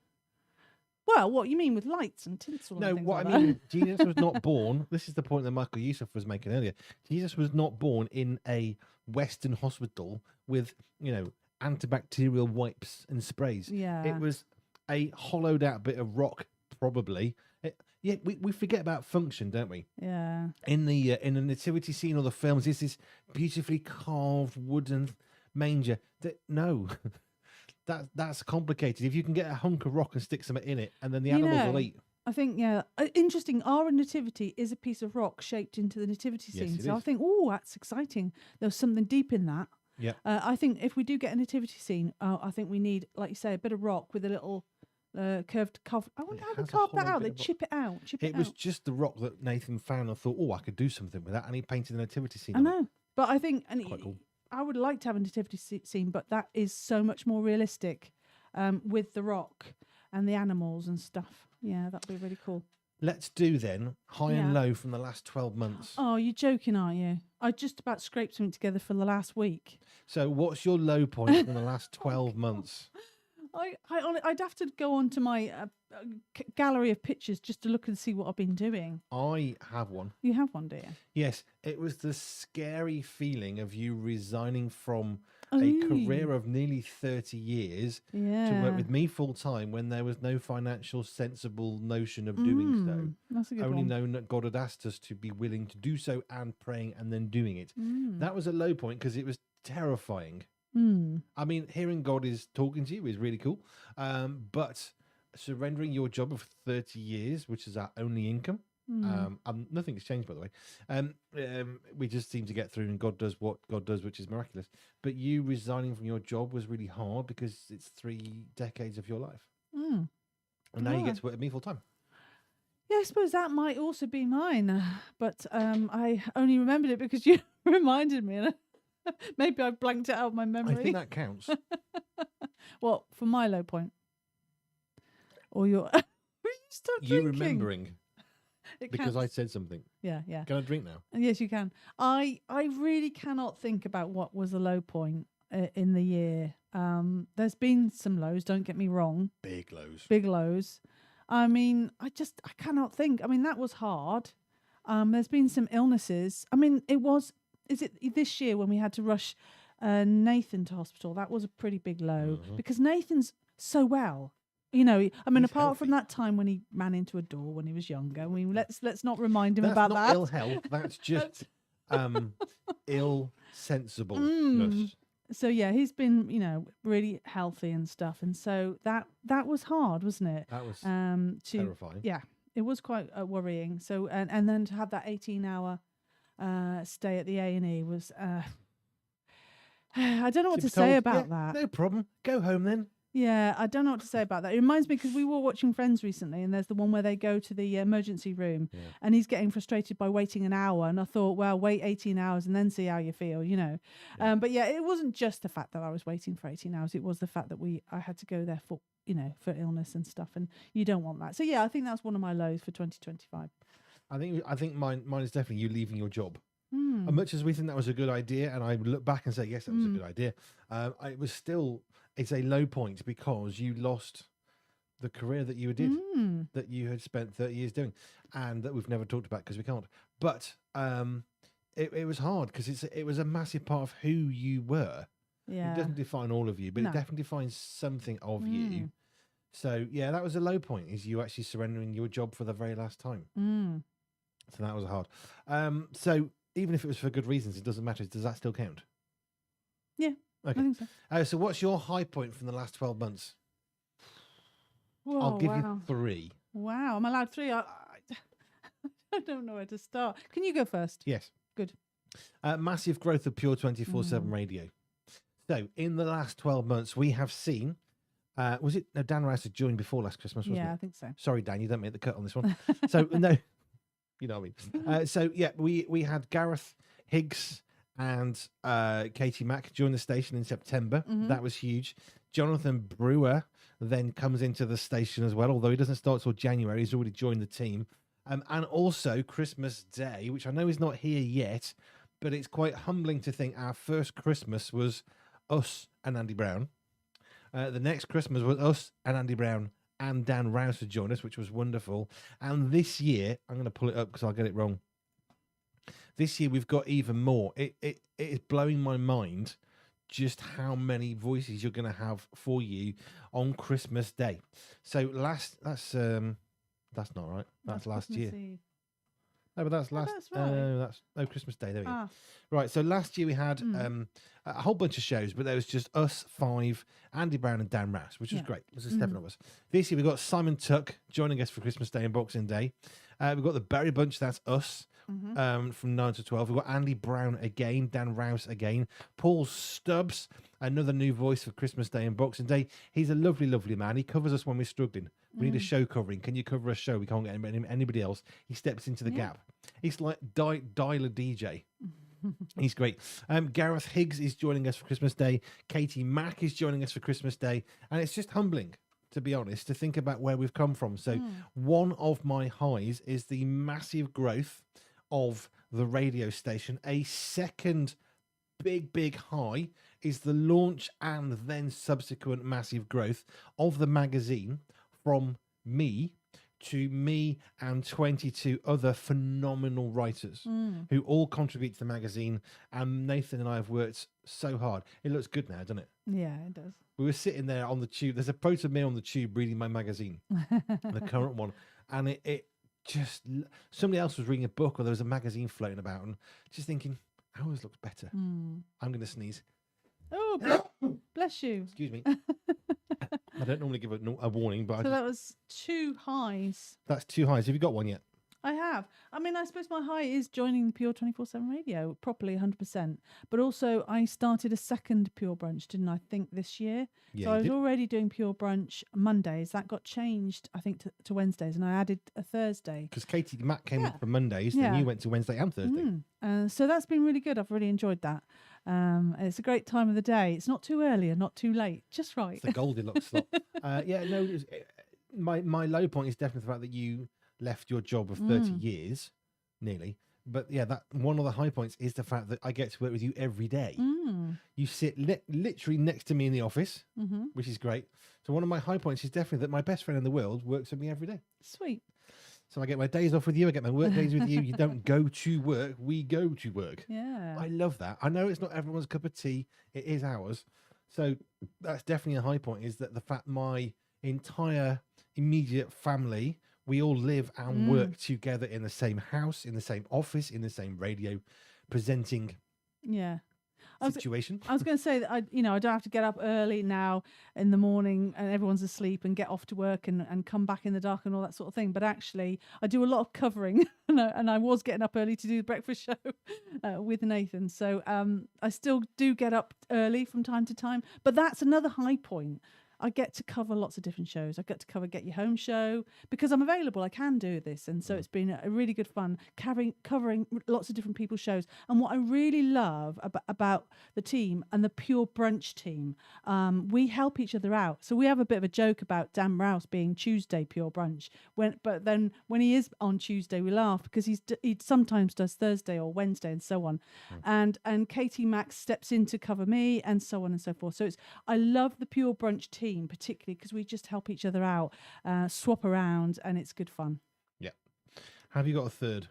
Well, what you mean with lights and tinsel? No, and things what like I mean, Jesus was not born. This is the point that Michael Yusuf was making earlier. Jesus was not born in a Western hospital with, antibacterial wipes and sprays. Yeah. It was a hollowed out bit of rock, probably. We forget about function, don't we? Yeah. In the nativity scene or the films, there's this beautifully carved wooden manger. No. That's complicated. If you can get a hunk of rock and stick something in it, and then the animals will eat. I think, interesting. Our nativity is a piece of rock shaped into the nativity scene. Yes, it so is. I think, that's exciting. There's something deep in that. Yeah. I think if we do get a nativity scene, I think we need, like you say, a bit of rock with a little curved cover. I wonder how they carve that out. They chip it out. It was just the rock that Nathan found and thought, I could do something with that, and he painted the nativity scene. I know, but I think, quite cool. I would like to have a nativity scene, but that is so much more realistic with the rock and the animals and stuff. Yeah, that'd be really cool. Let's do then high and low from the last 12 months. Oh, you're joking, aren't you? I just about scraped something together for the last week. So what's your low point from the last 12 months? I'd have to go on to my gallery of pictures just to look and see what I've been doing. I have one. You have one, do you? Yes, it was the scary feeling of you resigning from a career of nearly 30 years to work with me full time when there was no financial sensible notion of doing so. That's a good Only one. known that God had asked us to be willing to do so and praying and then doing it. That was a low point because it was terrifying. I mean, hearing God is talking to you is really cool. But surrendering your job of 30 years, which is our only income, Nothing's changed, by the way. We just seem to get through, and God does what God does, which is miraculous. But you resigning from your job was really hard because it's 3 decades of your life, and now you get to work with me full time. Yeah, I suppose that might also be mine, but I only remembered it because you reminded me, and maybe I blanked it out of my memory. I think that counts. What, for my low point? Or your... you stop You drinking? remembering It because I counts. said something. Yeah. Can I drink now? Yes, you can. I really cannot think about what was a low point in the year. There's been some lows, don't get me wrong. Big lows. Big lows. I mean, I cannot think. I mean, that was hard. There's been some illnesses. I mean, is it this year when we had to rush Nathan to hospital? That was a pretty big low because Nathan's so well. You know, I mean, He's apart from healthy. that time when he ran into a door when he was younger, I mean, let's not remind him That's about not that. ill health. That's just ill sensibleness. So yeah, he's been, really healthy and stuff, and so that was hard, wasn't it? That was terrifying. Yeah, it was quite worrying. So and then to have that 18-hour stay at the A&E was I don't know what to say about that. No problem. Go home then. Yeah, I don't know what to say about that. It reminds me because we were watching Friends recently, and there's the one where they go to the emergency room, and he's getting frustrated by waiting an hour. And I thought, well, wait 18 hours and then see how you feel, But yeah, it wasn't just the fact that I was waiting for 18 hours. It was the fact that I had to go there for, for illness and stuff, and you don't want that. So yeah, I think that's one of my lows for 2025. I think mine is definitely you leaving your job. As much as we think that was a good idea, and I look back and say, yes, that was a good idea, it's a low point because you lost the career that you did, that you had spent 30 years doing, and that we've never talked about because we can't. But it was hard because it was a massive part of who you were. Yeah. It doesn't define all of you, but it definitely defines something of you. So, yeah, that was a low point, is you actually surrendering your job for the very last time. So that was hard. So even if it was for good reasons, it doesn't matter. Does that still count? Yeah, okay. I think so. So what's your high point from the last 12 months? Whoa, I'll give wow. you 3. Wow, I'm allowed 3. I don't know where to start. Can you go first? Yes. Good. Massive growth of Pure247 Radio. So in the last 12 months, we have seen... was it... No, Dan Rice had joined before last Christmas, wasn't it? Yeah, I think so. Sorry, Dan, you don't make the cut on this one. So, no... You know what I mean? So, yeah, we had Gareth Higgs and Katie Mack join the station in September. That was huge. Jonathan Brewer then comes into the station as well, although he doesn't start till January. He's already joined the team. And also Christmas Day, which I know is not here yet, but it's quite humbling to think our first Christmas was us and Andy Brown. The next Christmas was us and Andy Brown and Dan Rouse to join us, which was wonderful. And this year, I'm going to pull it up because I'll get it wrong. This year, we've got even more. It is blowing my mind just how many voices you're going to have for you on Christmas Day. So that's not right. That's last Christmas year. Eve. No, but that's last. That's right. That's Christmas Day. There we go. Ah. Right. So last year we had a whole bunch of shows, but there was just us 5, Andy Brown and Dan Rouse, which was great. It was 7 of us. This year we got Simon Tuck joining us for Christmas Day and Boxing Day. We've got the Berry Bunch. That's us. From 9 to 12. We've got Andy Brown again, Dan Rouse again, Paul Stubbs, another new voice for Christmas Day and Boxing Day. He's a lovely, lovely man. He covers us when we're struggling. We need a show covering. Can you cover a show? We can't get anybody else. He steps into the gap. He's like Dialer DJ. He's great. Gareth Higgs is joining us for Christmas Day. Katie Mack is joining us for Christmas Day. And it's just humbling, to be honest, to think about where we've come from. So one of my highs is the massive growth of the radio station. A second big high is the launch and then subsequent massive growth of the magazine from me to me and 22 other phenomenal writers who all contribute to the magazine. And Nathan and I have worked so hard. It looks good now, doesn't it? Yeah, it does. We were sitting there on the tube. There's a photo of me on the tube reading my magazine, the current one. And it just, somebody else was reading a book or there was a magazine floating about and just thinking, ours looks better. I'm going to sneeze. Oh, bless you. Excuse me. I don't normally give a warning, but so that was 2 highs. That's 2 highs. Have you got one yet? I have. I mean, I suppose my high is joining Pure 24/7 Radio properly, 100%. But also, I started a second Pure Brunch, didn't I? Think this year. Yeah, So you I was did. already doing Pure Brunch Mondays. That got changed, I think, to Wednesdays, and I added a Thursday. Because Katie Matt came Yeah. in for Mondays, Yeah. then you went to Wednesday and Thursday. So that's been really good. I've really enjoyed that. It's a great time of the day. It's not too early and not too late, just right. It's the Goldilocks slot. My low point is definitely the fact that you left your job of 30 years, nearly. But yeah, that one of the high points is the fact that I get to work with you every day. You sit literally next to me in the office, which is great. So one of my high points is definitely that my best friend in the world works with me every day. Sweet. So I get my days off with you. I get my work days with you. You don't go to work. We go to work. Yeah. I love that. I know it's not everyone's cup of tea. It is ours. So that's definitely a high point, is that the fact my entire immediate family, we all live and work together in the same house, in the same office, in the same radio presenting Yeah. situation. I was going to say that I don't have to get up early now in the morning and everyone's asleep and get off to work and come back in the dark and all that sort of thing. But actually, I do a lot of covering, and I was getting up early to do the breakfast show with Nathan. So I still do get up early from time to time. But that's another high point. I get to cover lots of different shows. I get to cover Get Your Home Show because I'm available. I can do this. And so it's been a really good fun covering lots of different people's shows. And what I really love about the team and the Pure Brunch team, we help each other out. So we have a bit of a joke about Dan Rouse being Tuesday Pure Brunch. But then when he is on Tuesday, we laugh because he sometimes does Thursday or Wednesday and so on. And Katie Max steps in to cover me and so on and so forth. So I love the Pure Brunch team, particularly because we just help each other out, swap around, and it's good fun. Yeah. Have you got a third?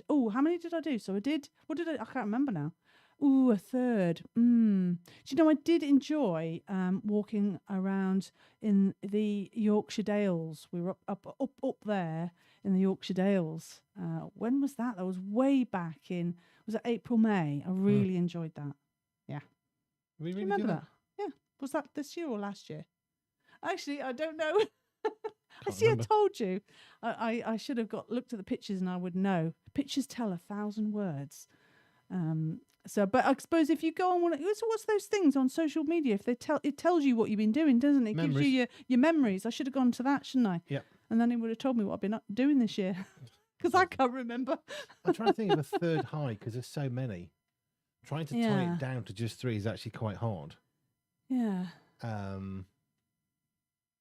Oh, how many did I do? So I did, I can't remember now. Ooh, a third. Do you know, I did enjoy walking around in the Yorkshire Dales. We were up there in the Yorkshire Dales. When was that? That was way back in, was it April, May? I really enjoyed that. Yeah. We really Remember do that? Yeah. Was that this year or last year? Actually, I don't know. I remember. told you. I should have looked at the pictures and I would know. Pictures tell 1,000 words. But I suppose if you go on what's those things on social media? If it tells you what you've been doing, doesn't it? It gives you your memories. I should have gone to that, shouldn't I? Yeah. And then it would have told me what I've been doing this year. Because I can't remember. I'm trying to think of a third high because there's so many. Trying to tie it down to just 3 is actually quite hard. Yeah.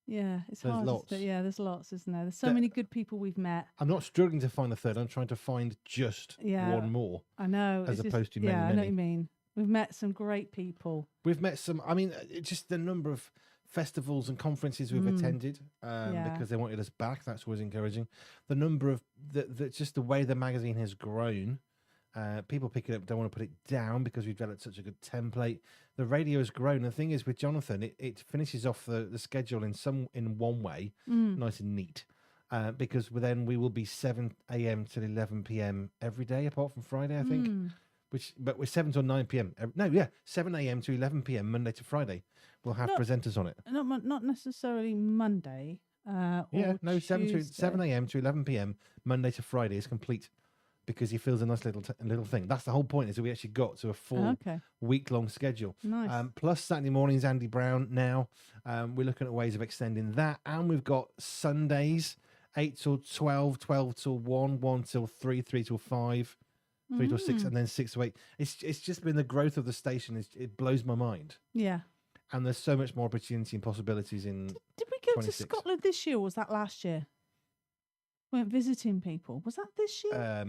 There's it's hard. lots. There's lots, isn't there? There's so many good people we've met. I'm not struggling to find a third. I'm trying to find just one more. I know. As opposed to many, I know what you mean. We've met some great people. We've met some. I mean, it's just the number of festivals and conferences we've attended because they wanted us back. That's always encouraging. The number of just the way the magazine has grown. People pick it up, don't want to put it down because we've developed such a good template. The radio has grown. The thing is with Jonathan, it finishes off the schedule in one way, nice and neat, because then we will be 7 a.m. till 11 p.m. every day apart from Friday, I think. But we're 7 till 9 p.m. 7 a.m. to 11 p.m. Monday to Friday. We'll have presenters on it. Not necessarily Monday. 7 a.m. to 11 p.m. Monday to Friday is complete. Because he feels a nice little thing. That's the whole point, is that we actually got to a full week-long schedule. Nice. Plus Saturday mornings, Andy Brown now. We're looking at ways of extending that. And we've got Sundays, 8 till 12, 12 till 1, 1 till 3, 3 till 5, 3 till 6, and then 6 to 8. It's just been the growth of the station. It blows my mind. Yeah. And there's so much more opportunity and possibilities in Did we go 26. to Scotland this year, or was that last year? Went visiting people. Was that this year?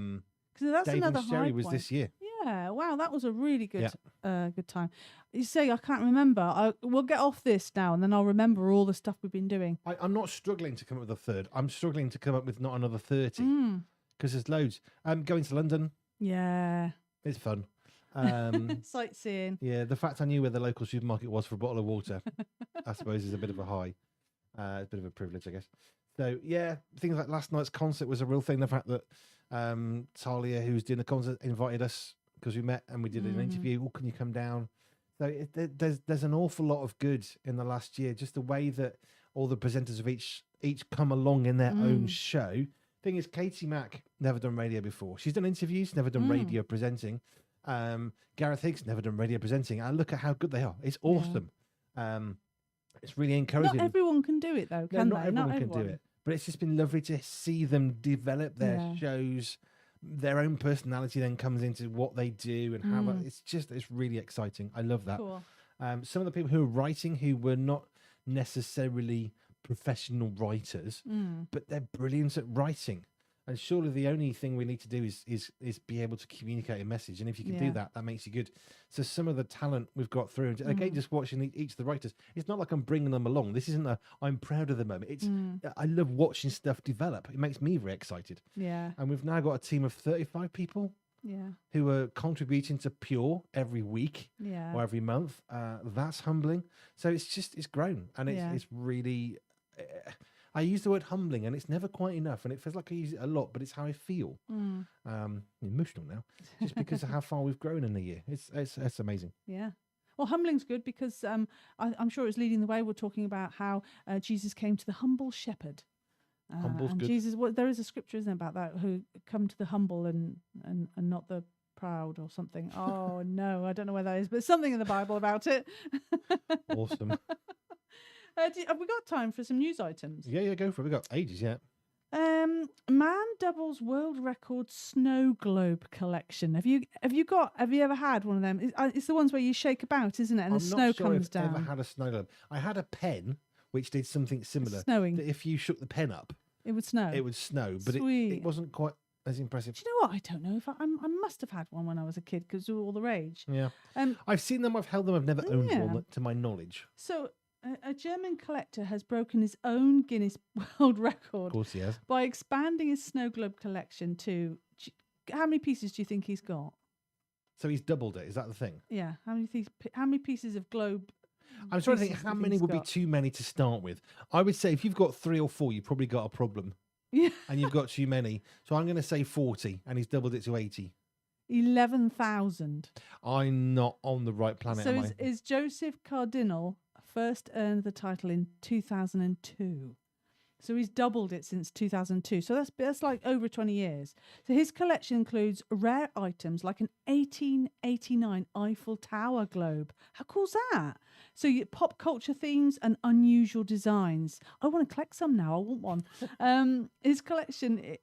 Because that's Dave another and Sherry high was point. this year. Yeah, wow, that was a really good good time. You say I can't remember. We'll get off this now, and then I'll remember all the stuff we've been doing. I'm not struggling to come up with a third. I'm struggling to come up with not another 30 because there's loads. Going to London. Yeah, it's fun. Sightseeing. Yeah, the fact I knew where the local supermarket was for a bottle of water, I suppose, is a bit of a high. It's a bit of a privilege, I guess. So, yeah, things like last night's concert was a real thing. The fact that Talia, who's doing the concert, invited us because we met and we did an interview. Oh, can you come down? So there's an awful lot of good in the last year. Just the way that all the presenters of each come along in their own show. Thing is, Katie Mack never done radio before. She's done interviews, never done radio presenting. Gareth Higgs never done radio presenting. I look at how good they are. It's awesome. It's really encouraging. Not everyone can do it, though, can not they? Everyone can do it. But it's just been lovely to see them develop their shows. Their own personality then comes into what they do and how it's really exciting. I love that. Cool. Some of the people who are writing who were not necessarily professional writers, but they're brilliant at writing. And surely the only thing we need to do is be able to communicate a message. And if you can do that, that makes you good. So some of the talent we've got through, again, just watching each of the writers, it's not like I'm bringing them along. This isn't I'm proud of the moment. It's I love watching stuff develop. It makes me very excited. Yeah. And we've now got a team of 35 people who are contributing to Pure every week or every month. That's humbling. So it's grown. And it's really... I use the word humbling, and it's never quite enough, and it feels like I use it a lot, but it's how I feel. I'm emotional now, just because of how far we've grown in a year. It's amazing. Yeah. Well, humbling's good because I'm sure it's leading the way. We're talking about how Jesus came to the humble shepherd. Humble's and good. Jesus, there is a scripture, isn't there, about that, who come to the humble and not the proud or something. Oh, no, I don't know where that is, but something in the Bible about it. Awesome. Have we got time for some news items? Yeah, go for it. We've got ages yet. Man doubles world record snow globe collection. Have you ever had one of them? It's the ones where you shake about, isn't it? And the snow comes down. I've never had a snow globe. I had a pen which did something similar. Snowing. That if you shook the pen up, it would snow. It would snow, but it wasn't quite as impressive. Do you know what? I don't know if I must have had one when I was a kid because of all the rage. Yeah. I've seen them. I've held them. I've never owned one, to my knowledge. So. A German collector has broken his own Guinness World Record. Of course he has. By expanding his snow globe collection to... How many pieces do you think he's got? So he's doubled it. Is that the thing? Yeah. How many pieces of globe... I'm trying to think how many would be too many to start with. I would say if you've got 3 or 4, you've probably got a problem. Yeah. And you've got too many. So I'm going to say 40, and he's doubled it to 80. 11,000. I'm not on the right planet, So is Joseph Cardinal... first earned the title in 2002. So he's doubled it since 2002. So that's like over 20 years. So his collection includes rare items like an 1889 Eiffel Tower globe. How cool's that? So pop culture themes and unusual designs. I want to collect some now. I want one. His collection,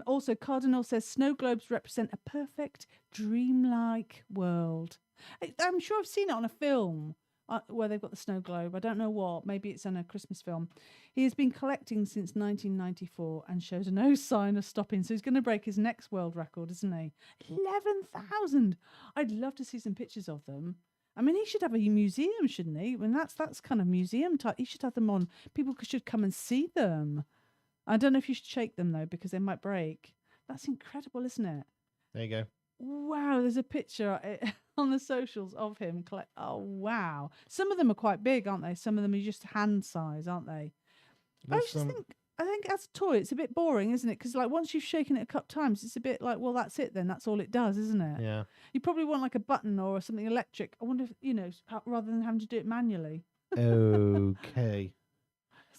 also Cardinal says snow globes represent a perfect, dreamlike world. I'm sure I've seen it on a film. Where they've got the snow globe. I don't know what. Maybe it's in a Christmas film. He has been collecting since 1994 and shows no sign of stopping. So he's going to break his next world record, isn't he? 11,000. I'd love to see some pictures of them. I mean, he should have a museum, shouldn't he? I mean, that's kind of museum type. He should have them on. People should come and see them. I don't know if you should shake them, though, because they might break. That's incredible, isn't it? There you go. Wow, there's a picture on the socials of him. Oh, wow. Some of them are quite big, aren't they? Some of them are just hand size, aren't they? I think as a toy, it's a bit boring, isn't it? Because like once you've shaken it a couple times, it's a bit like, well, that's it then. That's all it does, isn't it? Yeah. You probably want like a button or something electric. I wonder if, rather than having to do it manually. Okay.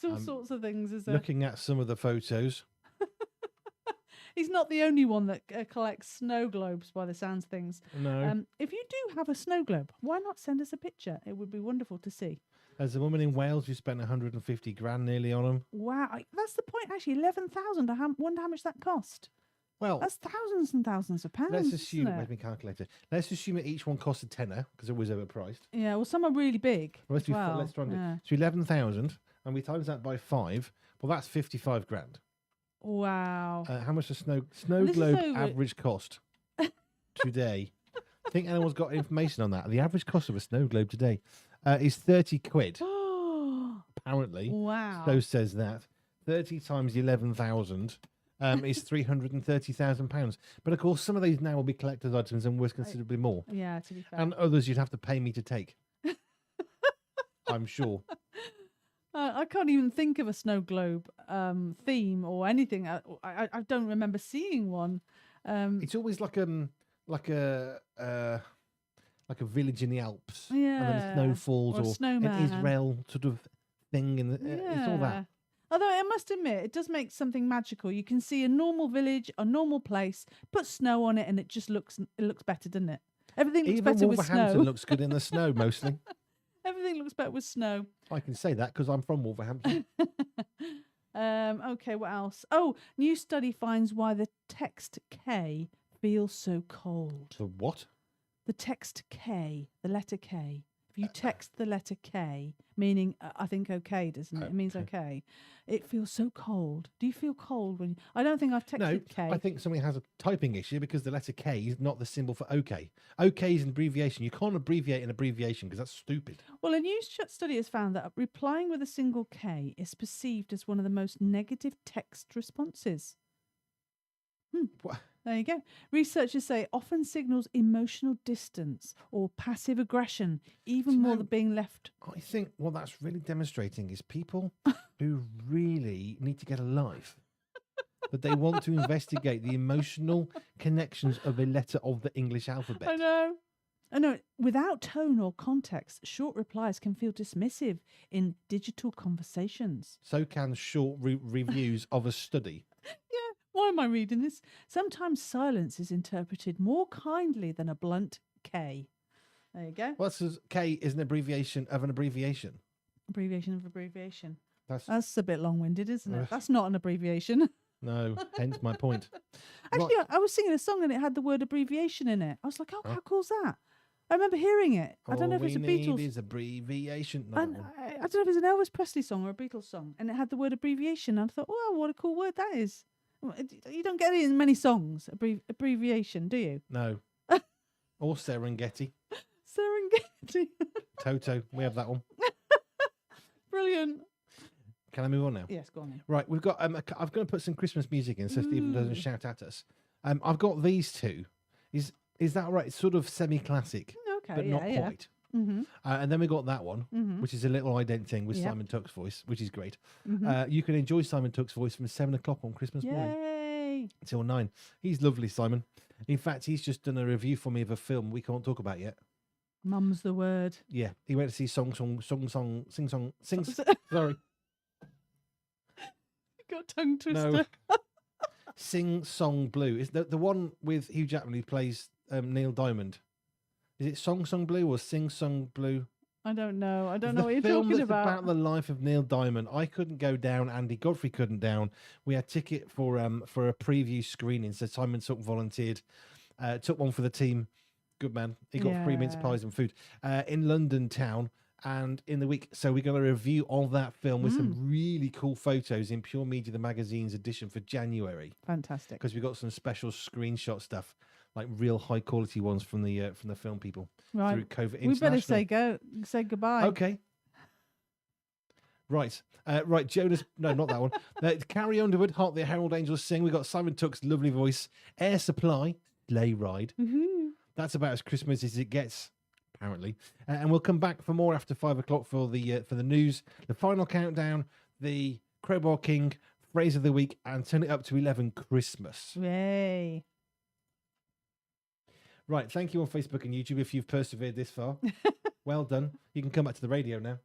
There's all sorts of things, is there? Looking at some of the photos. He's not the only one that collects snow globes by the sounds of things. No. If you do have a snow globe, why not send us a picture? It would be wonderful to see. There's a woman in Wales who spent 150 grand nearly on them. Wow. That's the point, actually. 11,000. I wonder how much that cost. Well, that's thousands and thousands of pounds. Let's assume, let me calculate it. Let's assume that each one cost a tenner because it was overpriced. Yeah, well, some are really big. Let's try and do So 11,000, and we times that by 5. Well, that's 55 grand. Wow. How much does snow globe average cost today? I think anyone's got information on that. The average cost of a snow globe today is 30 quid. Apparently. Wow. So says that. 30 times 11,000 is £330,000. But of course, some of these now will be collector's items and worth considerably more. Yeah, to be fair. And others you'd have to pay me to take. I'm sure. I can't even think of a snow globe theme or anything. I don't remember seeing one. It's always like a village in the Alps, yeah, and then snow falls, or an an Israel sort of thing, and it's all that. Although I must admit, it does make something magical. You can see a normal village, a normal place, put snow on it, and it looks better, doesn't it? Everything looks Even better with Wolverhampton snow. looks good in the snow mostly. Everything looks better with snow. I can say that because I'm from Wolverhampton. Okay, what else? Oh, new study finds why the text K feels so cold. The what? The text K, the letter K. If you text the letter K, meaning I think okay, doesn't it? It means okay. It feels so cold. Do you feel cold when? I don't think I've texted No, K. I think somebody has a typing issue because the letter K is not the symbol for OK. OK is an abbreviation. You can't abbreviate an abbreviation because that's stupid. Well, a new study has found that replying with a single K is perceived as one of the most negative text responses. What? There you go. Researchers say it often signals emotional distance or passive aggression, even more than being left. I think what that's really demonstrating is people who really need to get a life, but they want to investigate the emotional connections of a letter of the English alphabet. I know. Without tone or context, short replies can feel dismissive in digital conversations. So can short reviews of a study. Why am I reading this? Sometimes silence is interpreted more kindly than a blunt K. There you go. Well, K is an abbreviation of an abbreviation. Abbreviation of abbreviation. That's a bit long-winded, isn't it? That's not an abbreviation. No, hence my point. Actually, I was singing a song and it had the word abbreviation in it. I was like, oh, how cool's that? I remember hearing it. I don't know if it's a Beatles. All we need is abbreviation. No, I don't know if it's an Elvis Presley song or a Beatles song. And it had the word abbreviation. And I thought, wow, what a cool word that is. You don't get it in many songs, abbreviation, do you? No. Or Serengeti. Serengeti. Toto, we have that one. Brilliant. Can I move on now? Yes, go on then. Right, we've got. I'm going to put some Christmas music in so Stephen doesn't shout at us. I've got these two. Is that right? It's sort of semi-classic, Okay, but not quite. Mm-hmm. And then we got that one, which is a little ident thing with Simon Tuck's voice, which is great. You can enjoy Simon Tuck's voice from 7 o'clock on Christmas morning till 9. He's lovely, Simon. In fact, he's just done a review for me of a film we can't talk about yet. Mum's the word. Yeah, he went to see Sorry. You got tongue twister. No. Sing Song Blue. Is the one with Hugh Jackman who plays Neil Diamond. Is it Song Song Blue or Sing Song Blue? I don't know. I don't know what you're film talking that's about. The life of Neil Diamond. I couldn't go down. Andy Godfrey couldn't down. We had ticket for a preview screening. So Simon Tuck volunteered, took one for the team. Good man. He got free mince pies and food in London town and in the week. So we got a review of that film with some really cool photos in Pure Media, the magazine's edition for January. Fantastic. Because we got some special screenshot stuff, like real high quality ones from the film people through COVID. We better say goodbye. Okay. Right. Right. Jonas. No, not that one. Carrie Underwood, Heart the Herald Angels Sing. We got Simon Tuck's lovely voice. Air Supply, Sleigh Ride. That's about as Christmas as it gets, apparently. And we'll come back for more after 5 o'clock for the news, the final countdown, the Crowbar King, phrase of the week, and turn it up to 11 Christmas. Yay. Right. Thank you on Facebook and YouTube if you've persevered this far. Well done. You can come back to the radio now.